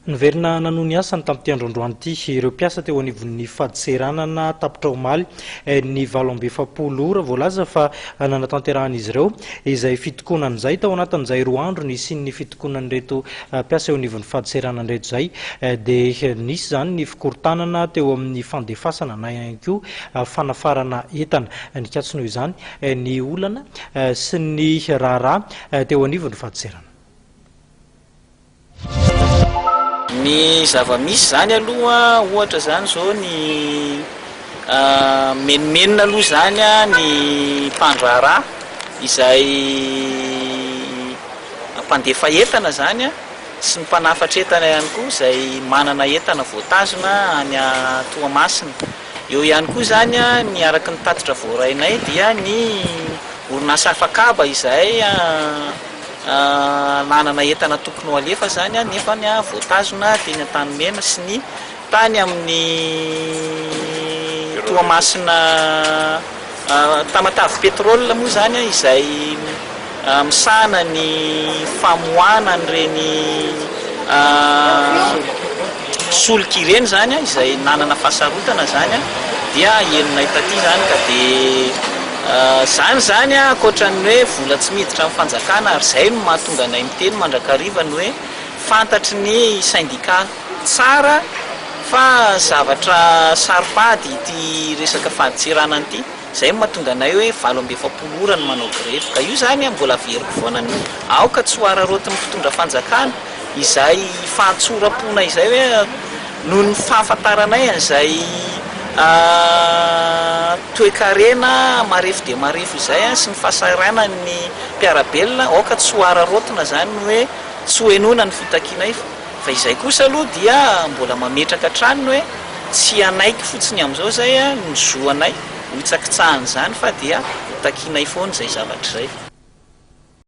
Niverina nanohy ny asany tamin'ity androandroany ity ireo mpiasa teo anivon'ny faditseranana tapitra omaly ny 7 ora voalaza fa nanatanterahana izy ireo izay fitokonan'izay tao anatin'izay 2 andro ny sy ny fitokonan'ireto mpiasa eo anivon'ny faditseranana reto izay dia nisy zany ny fikorotanana teo amin'ny fandefasana na ihany koa fanafarana entana nikatso noho izany ny olana sy ny raharaha teo anivon'ny faditserana. Ny zava-misy zany aloha ohatra zany zao ny menimenina aloha zany ny mpandraharaha izay mpandefa entana zany sy ny mpanafatra entana ihany koa izay manana entana voatazona any Toamasina. Eo ihany koa zany ny araky ny tatitra voarainay dia ny orinasa afakaba izay nanana entana tokony ho alefa zany nefa ny voatazona teny an-tanimena sy ny tany amin'ny Toamasina Tamatavy pétrole moa zany izay misahana ny famoahana an'ireny solika ireny zany izay nanana fahasarotana zany dia enina taty zany ka dia zany ankoatran'ny hoe vola tsy miditra amin'ny fanjakana ary izay no mahatonga anay miteny mandrakariva ny hoe fantatry ny syndika tsara fa zavatra saripady ity resaka faditseranana ity izay no mahatonga anay hoe 7 ora no manao grevy ka io zany mbola veriko foana ny aoka tsy ho ararotiny fitondra fanjakana izay fahatsorapona izay hoe noho ny fahafantaranay an'izay toe-karena marefo dia marefo izay sy ny fahasarana ny mpiarabelona aoka tsy ho ararotina zany no hoe tsy ho enona ny fitakianay fa izay kosa aloha dia mbola mametraka hatrany hoe tsy anaiky fotsiny amin'izao zay ny zoanay ho hitsakitsahany zany fa dia takianay foana izay zavatra izay.